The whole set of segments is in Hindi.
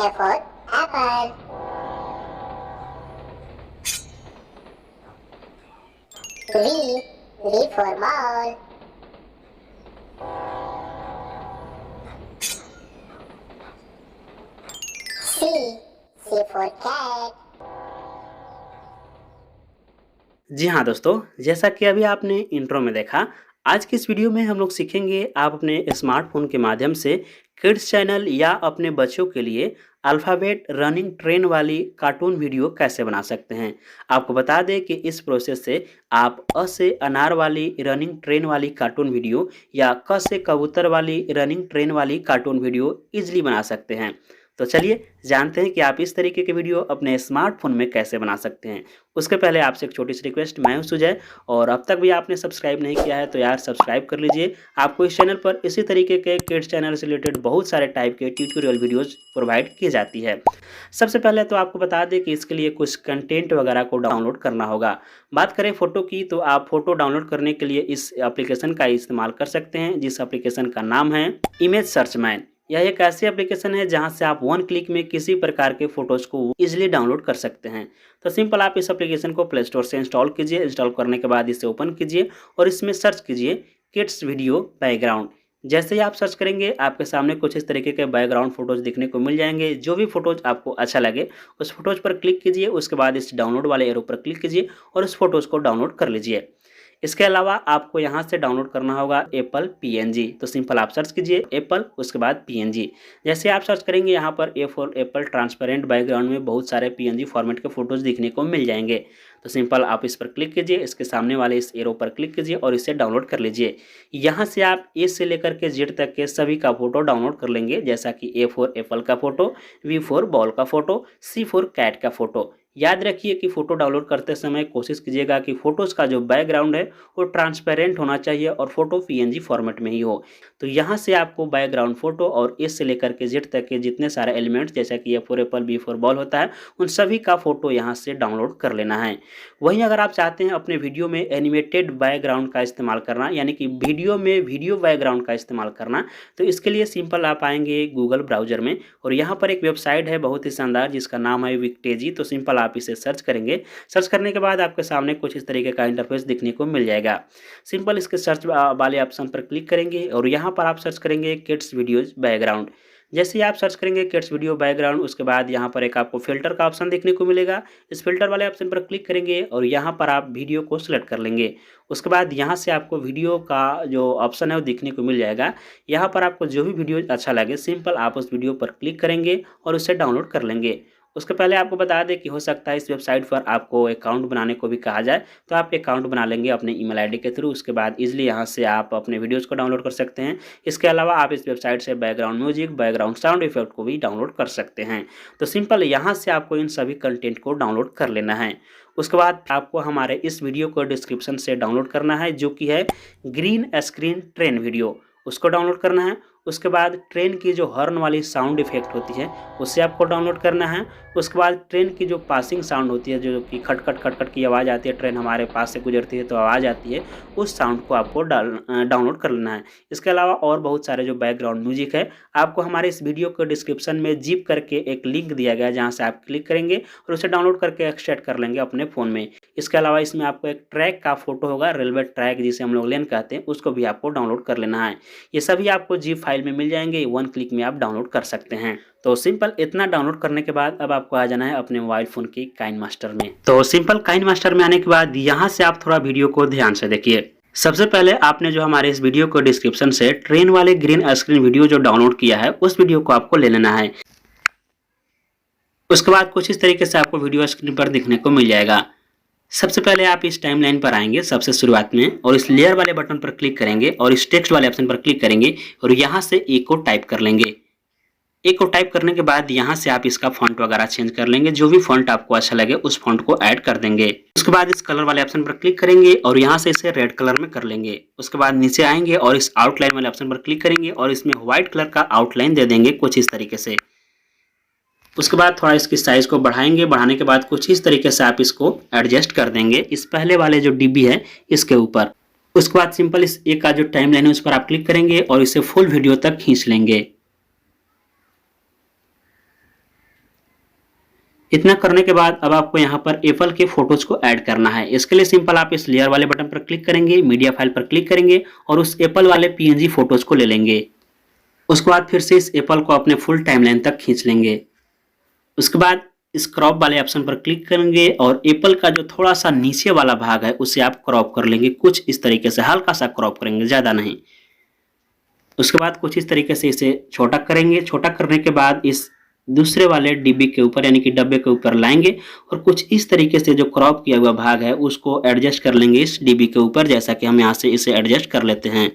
A for apple. V for ball. C for cat. जी हाँ दोस्तों, जैसा कि अभी आपने इंट्रो में देखा, आज की इस वीडियो में हम लोग सीखेंगे आप अपने स्मार्टफोन के माध्यम से किड्स चैनल या अपने बच्चों के लिए अल्फ़ाबेट रनिंग ट्रेन वाली कार्टून वीडियो कैसे बना सकते हैं। आपको बता दें कि इस प्रोसेस से आप अ से अनार वाली रनिंग ट्रेन वाली कार्टून वीडियो या क से कबूतर वाली रनिंग ट्रेन वाली कार्टून वीडियो ईजिली बना सकते हैं। तो चलिए जानते हैं कि आप इस तरीके की वीडियो अपने स्मार्टफोन में कैसे बना सकते हैं। उसके पहले आपसे एक छोटी सी रिक्वेस्ट, मैं हूं सुजय और अब तक भी आपने सब्सक्राइब नहीं किया है तो यार सब्सक्राइब कर लीजिए। आपको इस चैनल पर इसी तरीके के किड्स चैनल से रिलेटेड बहुत सारे टाइप के ट्यूटोरियल वीडियोस प्रोवाइड की जाती है। सबसे पहले तो आपको बता दें कि इसके लिए कुछ कंटेंट वगैरह को डाउनलोड करना होगा। बात करें फ़ोटो की तो आप फ़ोटो डाउनलोड करने के लिए इस एप्लीकेशन का इस्तेमाल कर सकते हैं, जिस एप्लीकेशन का नाम है इमेज सर्च मैन। यह एक ऐसी एप्लीकेशन है जहां से आप वन क्लिक में किसी प्रकार के फ़ोटोज़ को ईजिली डाउनलोड कर सकते हैं। तो सिंपल आप इस एप्लीकेशन को प्ले स्टोर से इंस्टॉल कीजिए। इंस्टॉल करने के बाद इसे ओपन कीजिए और इसमें सर्च कीजिए किड्स वीडियो बैकग्राउंड। जैसे ही आप सर्च करेंगे आपके सामने कुछ इस तरीके के बैकग्राउंड फ़ोटोज़ दिखने को मिल जाएंगे। जो भी फ़ोटोज़ आपको अच्छा लगे उस फ़ोटोज़ पर क्लिक कीजिए। उसके बाद इस डाउनलोड वाले एरो पर क्लिक कीजिए और उस फ़ोटोज़ को डाउनलोड कर लीजिए। इसके अलावा आपको यहाँ से डाउनलोड करना होगा एप्पल पीएनजी। तो सिंपल आप सर्च कीजिए एप्पल, उसके बाद पीएनजी। जैसे आप सर्च करेंगे यहाँ पर ए फॉर एप्पल ट्रांसपेरेंट बैकग्राउंड में बहुत सारे पीएनजी फॉर्मेट के फोटोज़ दिखने को मिल जाएंगे। तो सिंपल आप इस पर क्लिक कीजिए, इसके सामने वाले इस एरो पर क्लिक कीजिए और इसे डाउनलोड कर लीजिए। यहाँ से आप ए से लेकर के जेड तक के सभी का फोटो डाउनलोड कर लेंगे, जैसा कि ए फॉर एप्पल का फोटो, वी फॉर बॉल का फोटो, सी फॉर कैट का फोटो। याद रखिए कि फ़ोटो डाउनलोड करते समय कोशिश कीजिएगा कि फ़ोटोज़ का जो बैकग्राउंड है वो ट्रांसपेरेंट होना चाहिए और फ़ोटो पीएनजी फॉर्मेट में ही हो। तो यहाँ से आपको बैकग्राउंड फ़ोटो और ए से लेकर के जेड तक के जितने सारे एलिमेंट्स, जैसा कि A for apple, B for ball होता है, उन सभी का फ़ोटो यहाँ से डाउनलोड कर लेना है। वहीं अगर आप चाहते हैं अपने वीडियो में एनिमेटेड बैकग्राउंड का इस्तेमाल करना, यानी कि वीडियो में वीडियो बैकग्राउंड का इस्तेमाल करना, तो इसके लिए सिंपल आप आएंगे गूगल ब्राउज़र में और यहाँ पर एक वेबसाइट है बहुत ही शानदार जिसका नाम है विक्टेजी। तो सिंपल आप इसे सर्च करेंगे। सर्च करने के बाद आपके सामने कुछ इस तरीके का इंटरफेस दिखने को मिल जाएगा। सिंपल इसके सर्च वाले ऑप्शन पर क्लिक करेंगे और यहाँ पर आप सर्च करेंगे किड्स वीडियोज बैकग्राउंड। जैसे ही आप सर्च करेंगे किड्स वीडियो बैकग्राउंड, उसके बाद यहाँ पर एक आपको फिल्टर का ऑप्शन देखने को मिलेगा। इस फिल्टर वाले ऑप्शन पर क्लिक करेंगे और यहाँ पर आप वीडियो को सिलेक्ट कर लेंगे। उसके बाद यहाँ से आपको वीडियो का जो ऑप्शन है वो दिखने को मिल जाएगा। यहाँ पर आपको जो भी वीडियो अच्छा लगे सिंपल आप उस वीडियो पर क्लिक करेंगे और उसे डाउनलोड कर लेंगे। उसके पहले आपको बता दें कि हो सकता है इस वेबसाइट पर आपको अकाउंट बनाने को भी कहा जाए, तो आप अकाउंट बना लेंगे अपने ईमेल आईडी के थ्रू। उसके बाद इजीली यहाँ से आप अपने वीडियोज़ को डाउनलोड कर सकते हैं। इसके अलावा आप इस वेबसाइट से background music, background sound effect को भी डाउनलोड कर सकते हैं। तो सिंपल यहाँ से आपको इन सभी कंटेंट को डाउनलोड कर लेना है। उसके बाद आपको हमारे इस वीडियो को डिस्क्रिप्शन से डाउनलोड करना है, जो कि है ग्रीन स्क्रीन ट्रेन वीडियो, उसको डाउनलोड करना है। उसके बाद ट्रेन की जो हॉर्न वाली साउंड इफेक्ट होती है उसे आपको डाउनलोड करना है। उसके बाद ट्रेन की जो पासिंग साउंड होती है, जो कि खटखट खटखट की आवाज़ आती है, ट्रेन हमारे पास से गुजरती है तो आवाज़ आती है, उस साउंड को आपको डाउनलोड कर लेना है। इसके अलावा और बहुत सारे जो बैकग्राउंड म्यूजिक है, आपको हमारे इस वीडियो के डिस्क्रिप्शन में जिप करके एक लिंक दिया गया है, जहाँ से आप क्लिक करेंगे और उसे डाउनलोड करके एक्सट्रैक्ट कर लेंगे अपने फ़ोन में। इसके अलावा इसमें आपको एक ट्रैक का फोटो होगा, रेलवे ट्रैक जिसे हम लोग लेन कहते हैं, उसको भी आपको डाउनलोड कर लेना है। ये सभी आपको जिप फाइल में मिल जाएंगे, वन क्लिक में आप डाउनलोड कर सकते हैं। तो सिंपल इतना डाउनलोड करने के बाद अब आपको आ जाना है अपने मोबाइल फ़ोन की काइन मास्टर में। तो सिंपल काइन मास्टर में आने के बाद यहाँ से आप थोड़ा वीडियो को ध्यान से देखिए। सबसे पहले आपने जो हमारे इस वीडियो को डिस्क्रिप्शन से ट्रेन वाले ग्रीन स्क्रीन वीडियो जो डाउनलोड किया है उस वीडियो को आपको ले लेना है। उसके बाद कुछ इस तरीके से आपको वीडियो स्क्रीन पर दिखने को मिल जाएगा। सबसे पहले आप इस टाइमलाइन पर आएंगे सबसे शुरुआत में और इस लेयर वाले बटन पर क्लिक करेंगे और इस टेक्स्ट वाले ऑप्शन पर क्लिक करेंगे और यहाँ से ए को टाइप कर लेंगे। ए को टाइप करने के बाद यहाँ से आप इसका फॉन्ट वगैरह चेंज कर लेंगे, जो भी फॉन्ट आपको अच्छा लगे उस फॉन्ट को ऐड कर देंगे। उसके बाद इस कलर वाले ऑप्शन पर क्लिक करेंगे और यहाँ से इसे रेड कलर में कर लेंगे। उसके बाद नीचे आएंगे और इस आउटलाइन वाले ऑप्शन पर क्लिक करेंगे और इसमें व्हाइट कलर का आउटलाइन दे देंगे कुछ इस तरीके से। उसके बाद थोड़ा इसकी साइज को बढ़ाएंगे, बढ़ाने के बाद कुछ इस तरीके से आप इसको एडजस्ट कर देंगे इस पहले वाले जो डीबी है इसके ऊपर। उसके बाद सिंपल इस ए का जो टाइम लाइन है उस पर आप क्लिक करेंगे और इसे फुल वीडियो तक खींच लेंगे। इतना करने के बाद अब आपको यहाँ पर एप्पल के फोटोज को ऐड करना है। इसके लिए सिंपल आप इस लेयर वाले बटन पर क्लिक करेंगे, मीडिया फाइल पर क्लिक करेंगे और उस एप्पल वाले पीएनजी फोटोज को ले लेंगे। उसके बाद फिर से इस एप्पल को अपने फुल टाइमलाइन तक खींच लेंगे। उसके बाद इस क्रॉप वाले ऑप्शन पर क्लिक करेंगे और एप्पल का जो थोड़ा सा नीचे वाला भाग है उसे आप क्रॉप कर लेंगे, कुछ इस तरीके से हल्का सा क्रॉप करेंगे, ज़्यादा नहीं। उसके बाद कुछ इस तरीके से इसे छोटा करेंगे। छोटा करने के बाद इस दूसरे वाले डिब्बी के ऊपर यानी कि डब्बे के ऊपर लाएंगे और कुछ इस तरीके से जो क्रॉप किया हुआ भाग है उसको एडजस्ट कर लेंगे इस डिब्बी के ऊपर, जैसा कि हम यहाँ से इसे एडजस्ट कर लेते हैं।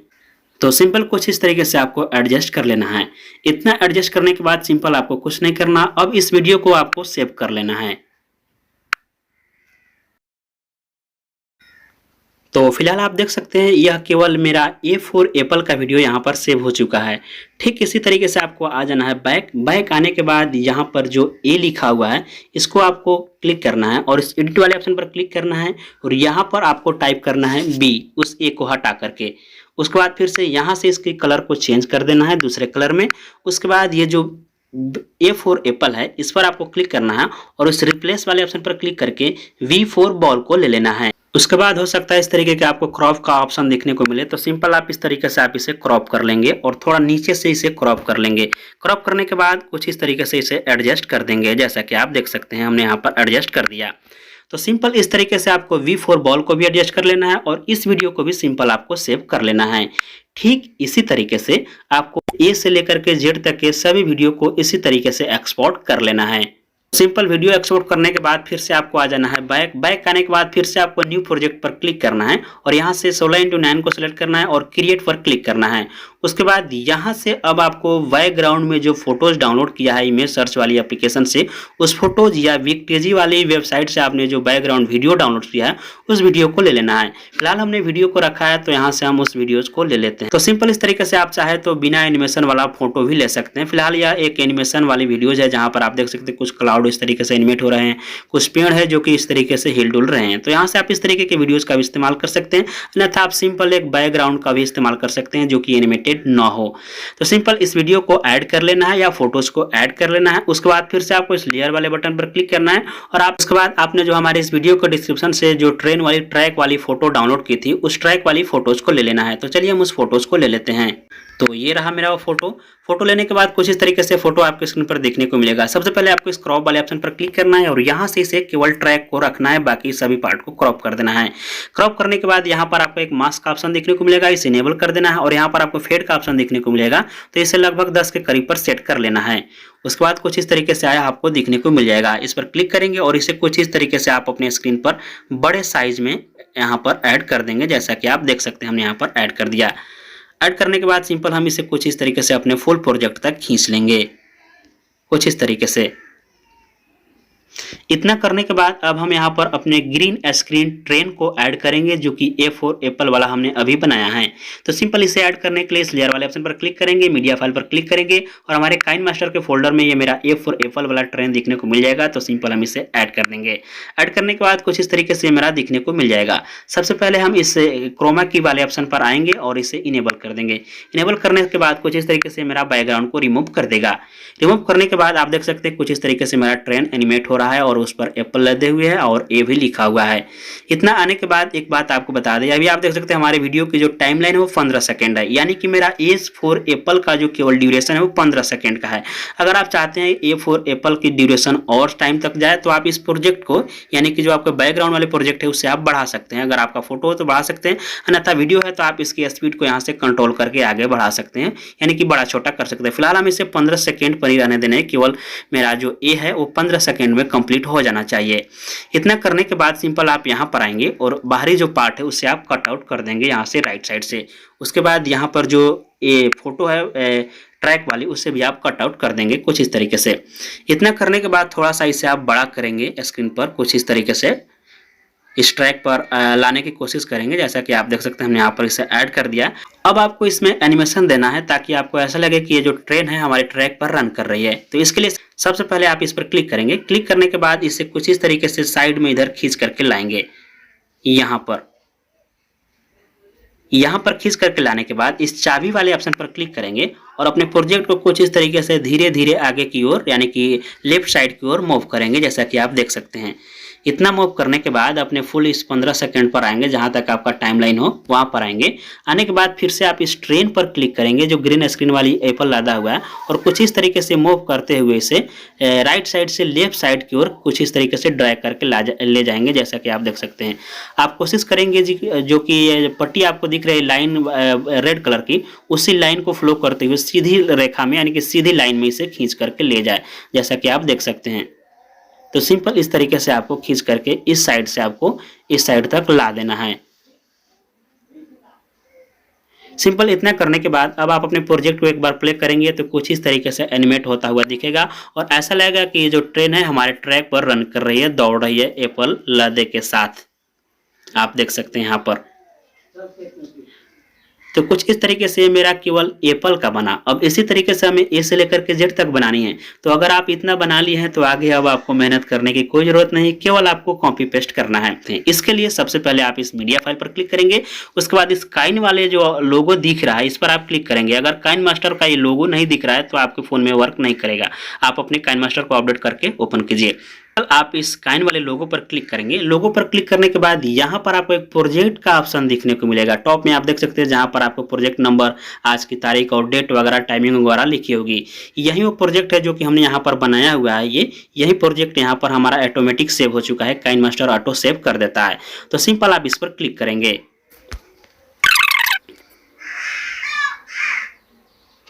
तो सिंपल कुछ इस तरीके से आपको एडजस्ट कर लेना है। इतना एडजस्ट करने के बाद सिंपल आपको कुछ नहीं करना, अब इस वीडियो को आपको सेव कर लेना है। तो फिलहाल आप देख सकते हैं यह केवल मेरा A4 एप्पल का वीडियो यहाँ पर सेव हो चुका है। ठीक इसी तरीके से आपको आ जाना है बैक आने के बाद यहाँ पर जो A लिखा हुआ है इसको आपको क्लिक करना है और इस एडिट वाले ऑप्शन पर क्लिक करना है और यहाँ पर आपको टाइप करना है B, उस A को हटा करके। उसके बाद फिर से यहाँ से इसके कलर को चेंज कर देना है दूसरे कलर में। उसके बाद ये जो A4 एप्पल है इस पर आपको क्लिक करना है और उस रिप्लेस वाले ऑप्शन पर क्लिक करके V4 बॉल को ले लेना है। उसके बाद हो सकता है इस तरीके के आपको क्रॉप का ऑप्शन देखने को मिले, तो सिंपल आप इस तरीके से आप इसे क्रॉप कर लेंगे और थोड़ा नीचे से इसे क्रॉप कर लेंगे। क्रॉप करने के बाद कुछ इस तरीके से इसे एडजस्ट कर देंगे, जैसा कि आप देख सकते हैं हमने यहाँ पर एडजस्ट कर दिया। तो सिंपल इस तरीके से आपको V4 बॉल को भी एडजस्ट कर लेना है और इस वीडियो को भी सिंपल आपको सेव कर लेना है। ठीक इसी तरीके से आपको A से लेकर के Z तक के सभी वीडियो को इसी तरीके से एक्सपोर्ट कर लेना है। सिंपल वीडियो एक्सपोर्ट करने के बाद फिर से आपको आ जाना है बैक आने के बाद फिर से आपको न्यू प्रोजेक्ट पर क्लिक करना है और यहाँ से 16:9 को सिलेक्ट करना है और क्रिएट पर क्लिक करना है। उसके बाद यहाँ से अब आपको बैकग्राउंड में जो फोटोज डाउनलोड किया है इमेज सर्च वाली एप्लीकेशन से, उस फोटोज या विक्टेजी वाली वेबसाइट से आपने जो बैकग्राउंड वीडियो डाउनलोड किया है उस वीडियो को ले लेना है। फिलहाल हमने वीडियो को रखा है तो यहाँ से हम उस वीडियोज को ले लेते हैं। तो सिंपल इस तरीके से आप चाहे तो बिना एनिमेशन वाला फोटो भी ले सकते हैं। फिलहाल यह एक एनिमेशन वाली वीडियोज है जहाँ पर आप देख सकते हैं कुछ क्लाउड इस तरीके से एनिमेट हो रहे हैं, कुछ पेड़ है जो कि इस तरीके से हिल डुल रहे हैं। तो यहाँ से आप इस तरीके के वीडियोज का भी इस्तेमाल कर सकते हैं, अन्यथा आप सिंपल एक बैकग्राउंड का भी इस्तेमाल कर सकते हैं जो कि एनिमेटेड ना हो। तो सिंपल इस वीडियो को ऐड कर लेना है या फोटोज को ऐड कर लेना है। उसके बाद फिर से आपको इस लेयर वाले बटन पर क्लिक करना है और आप उसके बाद आपने जो हमारे इस वीडियो को डिस्क्रिप्शन से जो ट्रैक वाली फोटो डाउनलोड की थी उस ट्रैक वाली फोटोज को ले लेना है। तो चलिए हम उस फोटोज को ले लेते हैं। तो ये रहा मेरा वो फोटो लेने के बाद कुछ इस तरीके से फोटो आपके स्क्रीन पर देखने को मिलेगा। सबसे पहले आपको इस क्रॉप वाले ऑप्शन पर क्लिक करना है और यहाँ से इसे केवल ट्रैक को रखना है, बाकी सभी पार्ट को क्रॉप कर देना है। क्रॉप करने के बाद यहाँ पर आपको एक मास्क का ऑप्शन देखने को मिलेगा, इसे इनेबल कर देना है और यहाँ पर आपको फेड का ऑप्शन देखने को मिलेगा, तो इसे लगभग 10 के करीब पर सेट कर लेना है। उसके बाद कुछ इस तरीके से आया आपको दिखने को मिल जाएगा। इस पर क्लिक करेंगे और इसे कुछ इस तरीके से आप अपने स्क्रीन पर बड़े साइज में यहाँ पर ऐड कर देंगे, जैसा कि आप देख सकते हैं हमने यहाँ पर ऐड कर दिया। ऐड करने के बाद सिंपल हम इसे कुछ इस तरीके से अपने फुल प्रोजेक्ट तक खींच लेंगे, कुछ इस तरीके से। इतना करने के बाद अब हम यहाँ पर अपने ग्रीन स्क्रीन ट्रेन को ऐड करेंगे जो कि A4 एप्पल वाला हमने अभी बनाया है। तो सिंपल इसे ऐड करने के लिए इस लेयर वाले ऑप्शन पर क्लिक करेंगे, मीडिया फाइल पर क्लिक करेंगे और हमारे काइन मास्टर के फोल्डर में ये मेरा A4 एप्पल वाला ट्रेन दिखने को मिल जाएगा। तो सिंपल हम इसे ऐड कर देंगे। ऐड करने के बाद कुछ इस तरीके से मेरा दिखने को मिल जाएगा। सबसे पहले हम इस क्रोमा की वाले ऑप्शन पर आएंगे और इसे इनेबल कर देंगे। इनेबल करने के बाद कुछ इस तरीके से मेरा बैकग्राउंड को रिमूव कर देगा। रिमूव करने के बाद आप देख सकते हैं कुछ इस तरीके से मेरा ट्रेन एनिमेट हो रहा है और उस पर एप्पल लदे हुए है और ए भी लिखा हुआ है। इतना आने के बाद एक बात आपको बता दें, अभी आप देख सकते हैं हमारे वीडियो की जो टाइमलाइन है वो 15 सेकंड है, यानी कि मेरा A4 एप्पल का जो केवल ड्यूरेशन है वो 15 सेकंड का है। अगर आप चाहते हैं A4 एप्पल की ड्यूरेशन और टाइम तक जाए तो आप इस प्रोजेक्ट को यानी कि जो आपका बैकग्राउंड वाले प्रोजेक्ट है उससे आप बढ़ा सकते हैं। अगर आपका फोटो हो तो बढ़ा सकते हैं, अन्यथा वीडियो है तो आप इसकी स्पीड को यहाँ से कंट्रोल करके आगे बढ़ा सकते हैं, यानी कि बड़ा छोटा कर सकते हैं। फिलहाल हम इसे 15 सेकंड पर ही रहने देने, केवल मेरा जो ए है वो 15 सेकंड में कंप्लीट हो जाना चाहिए। इतना करने के बाद सिंपल आप यहाँ पर आएंगे और बाहरी जो पार्ट है उससे आप कट आउट कर देंगे यहाँ से राइट साइड से। उसके बाद यहाँ पर जो ये फोटो है ट्रैक वाली उससे भी आप कट आउट कर देंगे कुछ इस तरीके से। इतना करने के बाद थोड़ा सा इसे आप बड़ा करेंगे स्क्रीन पर, कुछ इस तरीके से इस ट्रैक पर लाने की कोशिश करेंगे, जैसा कि आप देख सकते हैं हमने यहाँ पर इसे ऐड कर दिया। अब आपको इसमें एनिमेशन देना है ताकि आपको ऐसा लगे कि ये जो ट्रेन है हमारे ट्रैक पर रन कर रही है। तो इसके लिए सबसे पहले आप इस पर क्लिक करेंगे। क्लिक करने के बाद इसे कुछ इस तरीके से साइड में इधर खींच करके लाएंगे यहाँ पर। यहाँ पर खींच करके लाने के बाद इस चाबी वाले ऑप्शन पर क्लिक करेंगे और अपने प्रोजेक्ट को कुछ इस तरीके से धीरे धीरे आगे की ओर यानी कि लेफ्ट साइड की ओर मूव करेंगे, जैसा कि आप देख सकते हैं। इतना मूव करने के बाद अपने फुल इस 15 सेकंड पर आएंगे, जहां तक आपका टाइमलाइन हो वहां पर आएंगे। आने के बाद फिर से आप इस ट्रेन पर क्लिक करेंगे जो ग्रीन स्क्रीन वाली एप्पल लदा हुआ है, और कुछ इस तरीके से मूव करते हुए इसे राइट साइड से लेफ्ट साइड की ओर कुछ इस तरीके से ड्रैग करके ले जाएंगे, जैसा कि आप देख सकते हैं। आप कोशिश करेंगे जो कि ये पट्टी आपको दिख रही है लाइन रेड कलर की, उसी लाइन को फ्लो करते हुए सीधी रेखा में यानी कि सीधी लाइन में इसे खींच करके ले जाए, जैसा कि आप देख सकते हैं। तो सिंपल इस तरीके से आपको खींच करके इस साइड से आपको इस साइड तक ला देना है। सिंपल इतना करने के बाद अब आप अपने प्रोजेक्ट को एक बार प्ले करेंगे तो कुछ इस तरीके से एनिमेट होता हुआ दिखेगा, और ऐसा लगेगा कि ये जो ट्रेन है हमारे ट्रैक पर रन कर रही है, दौड़ रही है एप्पल लदे के साथ। आप देख सकते हैं यहाँ पर। तो कुछ इस तरीके से मेरा केवल एप्पल का बना। अब इसी तरीके से हमें ए से लेकर के जेड तक बनानी है। तो अगर आप इतना बना लिए हैं तो आगे अब आपको मेहनत करने की कोई जरूरत नहीं, केवल आपको कॉपी पेस्ट करना है। इसके लिए सबसे पहले आप इस मीडिया फाइल पर क्लिक करेंगे, उसके बाद इस काइन वाले जो लोगो दिख रहा है इस पर आप क्लिक करेंगे। अगर काइन मास्टर का ये लोगो नहीं दिख रहा है तो आपके फोन में वर्क नहीं करेगा। आप अपने काइन मास्टर को अपडेट करके ओपन कीजिए। आप इस काइन वाले लोगो पर क्लिक करेंगे। लोगो पर क्लिक करने के बाद यहाँ पर आपको एक प्रोजेक्ट का ऑप्शन दिखने को मिलेगा। टॉप में आप देख सकते हैं जहाँ पर आपको प्रोजेक्ट नंबर, आज की तारीख और डेट वगैरह, टाइमिंग वगैरह लिखी होगी। यही वो प्रोजेक्ट है जो कि हमने यहाँ पर बनाया हुआ है। यही प्रोजेक्ट यहाँ पर हमारा ऑटोमेटिक सेव हो चुका है, काइन मास्टर ऑटो सेव कर देता है। तो सिंपल आप इस पर क्लिक करेंगे।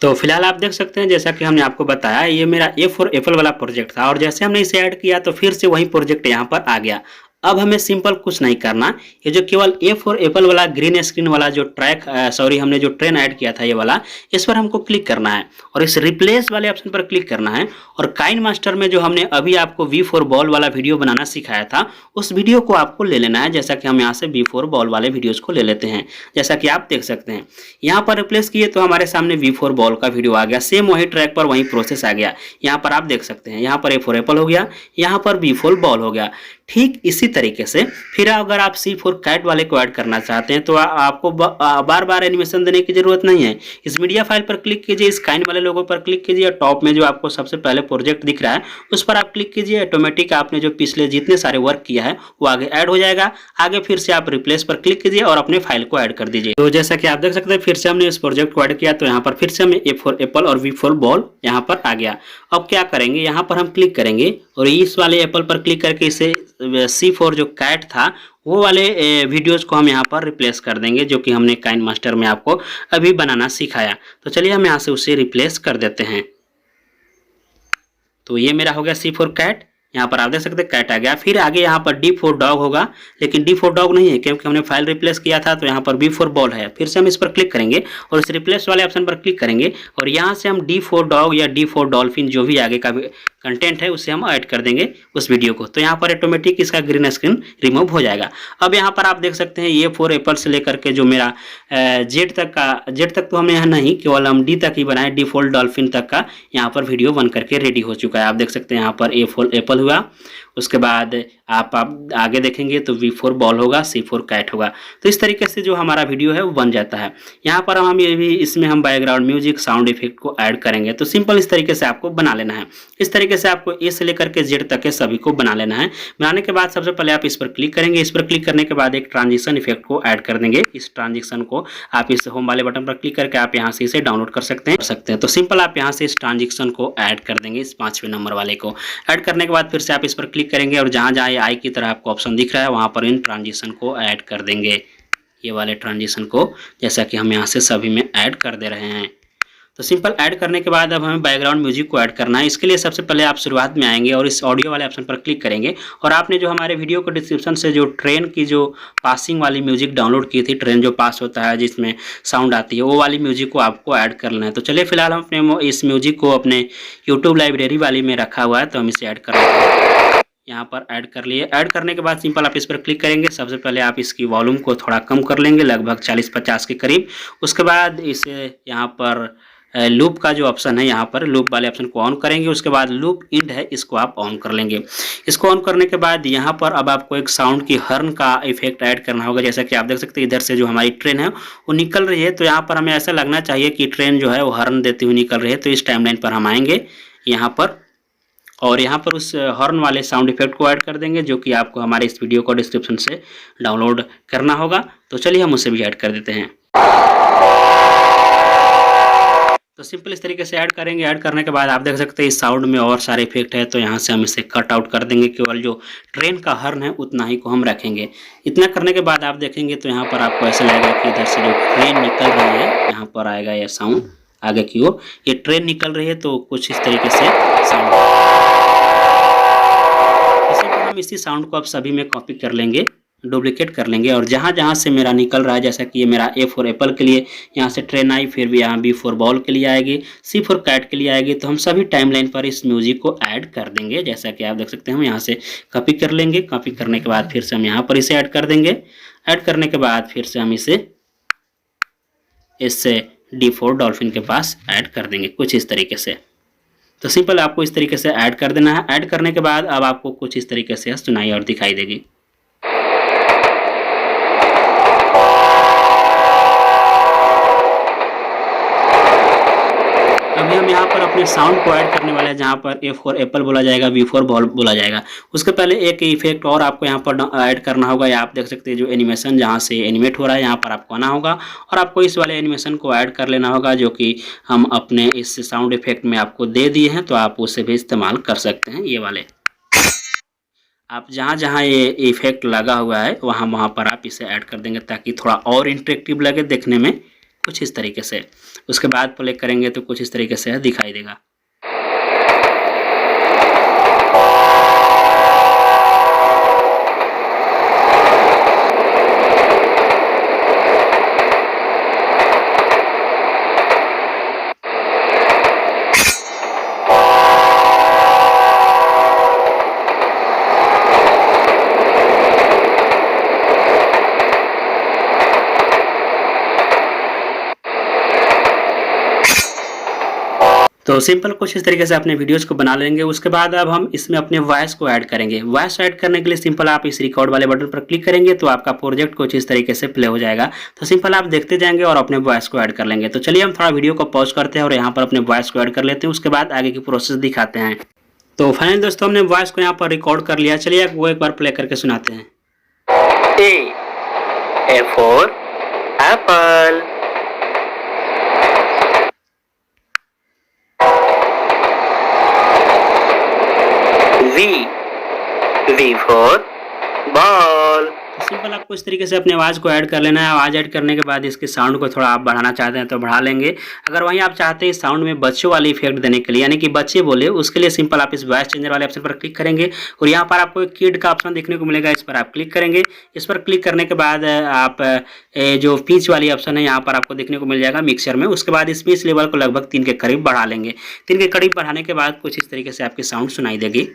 तो फिलहाल आप देख सकते हैं जैसा कि हमने आपको बताया, ये मेरा ए फॉर एप्पल वाला प्रोजेक्ट था, और जैसे हमने इसे ऐड किया तो फिर से वही प्रोजेक्ट यहाँ पर आ गया। अब हमें सिंपल कुछ नहीं करना, ये जो केवल ए फॉर एप्पल वाला ग्रीन स्क्रीन वाला जो हमने जो ट्रेन ऐड किया था ये वाला, इस पर हमको क्लिक करना है और इस रिप्लेस वाले ऑप्शन पर क्लिक करना है। और काइन मास्टर में जो हमने अभी आपको वी फॉर बॉल वाला वीडियो बनाना सिखाया था उस वीडियो को आपको ले लेना है, जैसा कि हम यहाँ से वी फॉर बॉल वाले वीडियोज को ले लेते हैं। जैसा कि आप देख सकते हैं यहाँ पर रिप्लेस किए तो हमारे सामने वी फॉर बॉल का वीडियो आ गया, सेम वही ट्रैक पर वही प्रोसेस आ गया। यहाँ पर आप देख सकते हैं, यहाँ पर ए फॉर एप्पल हो गया, यहाँ पर वी फॉर बॉल हो गया। ठीक इसी तरीके से फिर अगर आप सी फॉर कैट वाले को ऐड करना चाहते हैं तो आपको बार बार एनिमेशन देने की जरूरत नहीं है। इस मीडिया फाइल पर क्लिक कीजिए, इस काइन वाले लोगो पर क्लिक कीजिए, टॉप में जो आपको सबसे पहले प्रोजेक्ट दिख रहा है उस पर आप क्लिक कीजिए। ऑटोमेटिक आपने जो पिछले जितने सारे वर्क किया है वो आगे ऐड हो जाएगा। आगे फिर से आप रिप्लेस पर क्लिक कीजिए और अपने फाइल को ऐड कर दीजिए। तो जैसा कि आप देख सकते हैं फिर से हमने इस प्रोजेक्ट को ऐड किया, तो यहाँ पर फिर से हमें ए फॉर एप्पल और वी फॉर बॉल यहाँ पर आ गया। अब क्या करेंगे, यहाँ पर हम क्लिक करेंगे और इस वाले एप्पल पर क्लिक करके इसे सी फॉर जो कैट था वो वाले वीडियोस को हम यहाँ पर रिप्लेस कर देंगे, जो कि हमने काइन मास्टर में आपको अभी बनाना सिखाया। तो चलिए हम यहाँ से उसे रिप्लेस कर देते हैं। तो ये मेरा हो गया सी फॉर कैट, यहाँ पर आप देख सकते हैं कैट आ गया। फिर आगे यहाँ पर डी फॉर डॉग होगा, लेकिन डी फॉर डॉग नहीं है क्योंकि हमने फाइल रिप्लेस किया था। तो यहाँ पर बी फॉर बॉल है। फिर से हम इस पर क्लिक करेंगे और इस रिप्लेस वाले ऑप्शन पर क्लिक करेंगे और यहाँ से हम डी फॉर डॉग या डी फॉर डॉल्फिन जो भी आगे का कंटेंट है उसे हम ऐड कर देंगे उस वीडियो को। तो यहाँ पर ऑटोमेटिक इसका ग्रीन स्क्रीन रिमूव हो जाएगा। अब यहाँ पर आप देख सकते हैं ये फॉर एप्पल से लेकर के जो मेरा जेड तक तो हमने यहाँ नहीं, केवल हम डी तक ही बनाए, डी फॉर डॉल्फिन तक का यहाँ पर वीडियो बन करके रेडी हो चुका है। आप देख सकते हैं यहाँ पर ए फॉर एप्पल हुआ, उसके बाद आप आगे देखेंगे तो वी फॉर बॉल होगा, सी फॉर कैट होगा। तो इस तरीके से जो हमारा वीडियो है वो बन जाता है। यहाँ पर हम ये भी इसमें हम बैकग्राउंड म्यूजिक साउंड इफेक्ट को ऐड करेंगे। तो सिंपल इस तरीके से आपको बना लेना है। इस तरीके से आपको ए से लेकर के जेड तक के सभी को बना लेना है। बनाने के बाद सबसे पहले आप इस पर क्लिक करेंगे। इस पर क्लिक करने के बाद एक ट्रांजिशन इफेक्ट को ऐड कर देंगे। इस ट्रांजिशन को आप इस होम वाले बटन पर क्लिक करके आप यहाँ से इसे डाउनलोड कर सकते हैं। तो सिंपल आप यहाँ से इस ट्रांजिशन को ऐड कर देंगे, इस 5वें नंबर वाले को ऐड करने के बाद फिर से आप इस पर क्लिक करेंगे और जहाँ जहाँ आई की तरह आपको ऑप्शन दिख रहा है वहाँ पर इन ट्रांजिशन को ऐड कर देंगे, ये वाले ट्रांजिशन को, जैसा कि हम यहाँ से सभी में ऐड कर दे रहे हैं। तो सिंपल ऐड करने के बाद अब हमें बैकग्राउंड म्यूजिक को ऐड करना है। इसके लिए सबसे पहले आप शुरुआत में आएंगे और इस ऑडियो वाले ऑप्शन पर क्लिक करेंगे और आपने जो हमारे वीडियो को डिस्क्रिप्शन से जो ट्रेन की जो पासिंग वाली म्यूजिक डाउनलोड की थी, ट्रेन जो पास होता है जिसमें साउंड आती है, वो वाली म्यूजिक को आपको ऐड कर लेना है। तो चलिए फिलहाल हम अपने इस म्यूजिक को अपने यूट्यूब लाइब्रेरी वाली में रखा हुआ है, तो हम इसे ऐड कर लेते हैं। यहाँ पर ऐड कर लिए। ऐड करने के बाद सिंपल आप इस पर क्लिक करेंगे। सबसे पहले आप इसकी वॉल्यूम को थोड़ा कम कर लेंगे, लगभग 40-50 के करीब। उसके बाद इसे यहाँ पर लूप का जो ऑप्शन है यहाँ पर लूप वाले ऑप्शन को ऑन करेंगे। उसके बाद लूप इंड है इसको आप ऑन कर लेंगे। इसको ऑन करने के बाद यहाँ पर अब आपको एक साउंड की हॉर्न का इफेक्ट ऐड करना होगा। जैसा कि आप देख सकते हैं इधर से जो हमारी ट्रेन है वो निकल रही है, तो यहाँ पर हमें ऐसा लगना चाहिए कि ट्रेन जो है वो हॉर्न देती हुई निकल रही है। तो इस टाइमलाइन पर हम आएंगे यहाँ पर और यहाँ पर उस हॉर्न वाले साउंड इफेक्ट को ऐड कर देंगे, जो कि आपको हमारे इस वीडियो को डिस्क्रिप्शन से डाउनलोड करना होगा। तो चलिए हम उसे भी ऐड कर देते हैं। तो सिंपल इस तरीके से ऐड करेंगे। ऐड करने के बाद आप देख सकते हैं इस साउंड में और सारे इफेक्ट है, तो यहाँ से हम इसे कट आउट कर देंगे। केवल जो ट्रेन का हॉर्न है उतना ही को हम रखेंगे। इतना करने के बाद आप देखेंगे तो यहाँ पर आपको ऐसा लगेगा कि इधर से जो ट्रेन निकल रही है यहाँ पर आएगा यह साउंड आगे की ओर। ये ट्रेन निकल रही है तो कुछ इस तरीके से साउंड। इसी पर हम इसी साउंड को अब सभी में कॉपी कर लेंगे, डुप्लीकेट कर लेंगे। और जहाँ जहाँ से मेरा निकल रहा है, जैसा कि ये मेरा ए फॉर एप्पल के लिए यहाँ से ट्रेन आई, फिर भी यहाँ बी फॉर बॉल के लिए आएगी, सी फॉर कैट के लिए आएगी, तो हम सभी टाइमलाइन पर इस म्यूजिक को ऐड कर देंगे। जैसा कि आप देख सकते हैं हम यहाँ से कॉपी कर लेंगे। कॉपी करने के बाद फिर से हम यहाँ पर इसे ऐड कर देंगे। ऐड करने के बाद फिर से हम इससे डी फॉर डॉल्फिन के पास ऐड कर देंगे कुछ इस तरीके से। तो सिंपल आपको इस तरीके से ऐड कर देना है। ऐड करने के बाद अब आपको कुछ इस तरीके से सुनाई और दिखाई देगी। अभी हम यहाँ पर अपने साउंड को ऐड करने वाले हैं, जहाँ पर ए फॉर एप्पल बोला जाएगा, बी फॉर बॉल बोला जाएगा। उसके पहले एक इफेक्ट और आपको यहाँ पर ऐड करना होगा। या आप देख सकते हैं जो एनिमेशन जहाँ से एनिमेट हो रहा है यहाँ पर आपको आना होगा और आपको इस वाले एनिमेशन को ऐड कर लेना होगा, जो कि हम अपने इस साउंड इफेक्ट में आपको दे दिए हैं। तो आप उसे भी इस्तेमाल कर सकते हैं। ये वाले आप जहाँ जहाँ ये इफेक्ट लगा हुआ है वहाँ वहाँ पर आप इसे ऐड कर देंगे, ताकि थोड़ा और इंटरेक्टिव लगे देखने में कुछ इस तरीके से। उसके बाद प्ले करेंगे तो कुछ इस तरीके से दिखाई देगा। तो सिंपल कुछ इस तरीके से अपने वीडियोस को बना लेंगे। उसके बाद अब हम इसमें अपने वॉइस को ऐड करेंगे। वॉइस ऐड करने के लिए सिंपल आप इस रिकॉर्ड वाले बटन पर क्लिक करेंगे तो आपका प्रोजेक्ट कुछ इस तरीके से प्ले हो जाएगा। तो सिंपल आप देखते जाएंगे और अपने वॉइस को ऐड कर लेंगे। तो चलिए हम थोड़ा वीडियो को पॉज करते हैं और यहाँ पर अपने वॉइस को ऐड कर लेते हैं। उसके बाद आगे की प्रोसेस दिखाते हैं। तो फाइनली दोस्तों हमने वॉइस को यहाँ पर रिकॉर्ड कर लिया। चलिए वो एक बार प्ले करके सुनाते हैं। ए for Apple, V for ball। Simple आपको इस तरीके से अपनी आवाज़ को ऐड कर लेना है। आवाज़ ऐड करने के बाद इसके साउंड को थोड़ा आप बढ़ाना चाहते हैं तो बढ़ा लेंगे। अगर वहीं आप चाहते हैं साउंड में बच्चों वाली इफेक्ट देने के लिए, यानी कि बच्चे बोले, उसके लिए सिंपल आप इस वॉइस चेंजर वाले ऑप्शन पर क्लिक करेंगे और यहाँ पर आपको एक किड का ऑप्शन देखने को मिलेगा। इस पर आप क्लिक करेंगे। इस पर क्लिक करने के बाद आप जो पिच वाली ऑप्शन है यहाँ पर आपको देखने को मिल जाएगा मिक्सर में। उसके बाद इस पिच लेवल को लगभग 3 के करीब बढ़ा लेंगे। 3 के करीब बढ़ाने के बाद कुछ इस तरीके से आपकी साउंड सुनाई देगी।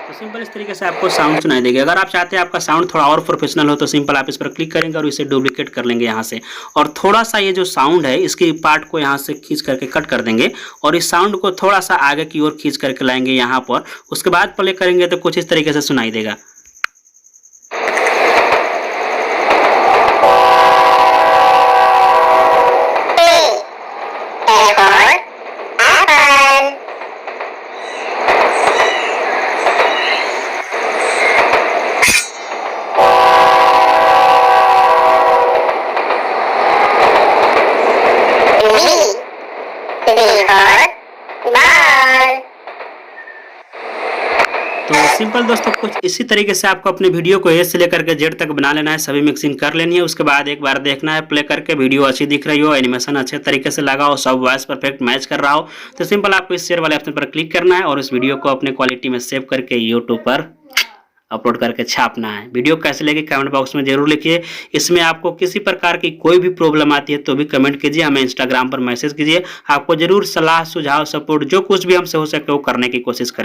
तो सिंपल इस तरीके से आपको साउंड सुनाई देगी। अगर आप चाहते हैं आपका साउंड थोड़ा और प्रोफेशनल हो तो सिंपल आप इस पर क्लिक करेंगे और इसे डुप्लीकेट कर लेंगे यहाँ से। और थोड़ा सा ये जो साउंड है इसके पार्ट को यहाँ से खींच करके कट कर देंगे और इस साउंड को थोड़ा सा आगे की ओर खींच करके लाएंगे यहाँ पर। उसके बाद प्ले करेंगे तो कुछ इस तरीके से सुनाई देगा। तो सिंपल दोस्तों कुछ इसी तरीके से आपको अपने वीडियो को ए से लेकर के जेड तक बना लेना है, सभी मिक्सिंग कर लेनी है। उसके बाद एक बार देखना है प्ले करके, वीडियो अच्छी दिख रही हो, एनिमेशन अच्छे तरीके से लगा हो, सब वॉइस परफेक्ट मैच कर रहा हो, तो सिंपल आपको इस शेयर वाले ऑप्शन पर क्लिक करना है और इस वीडियो को अपने क्वालिटी में सेव करके यूट्यूब पर अपलोड करके छापना है। वीडियो कैसे लगे कमेंट बॉक्स में जरूर लिखिए। इसमें आपको किसी प्रकार की कोई भी प्रॉब्लम आती है तो भी कमेंट कीजिए, हमें इंस्टाग्राम पर मैसेज कीजिए। आपको जरूर सलाह सुझाव सपोर्ट जो कुछ भी हमसे हो सके वो करने की कोशिश करें।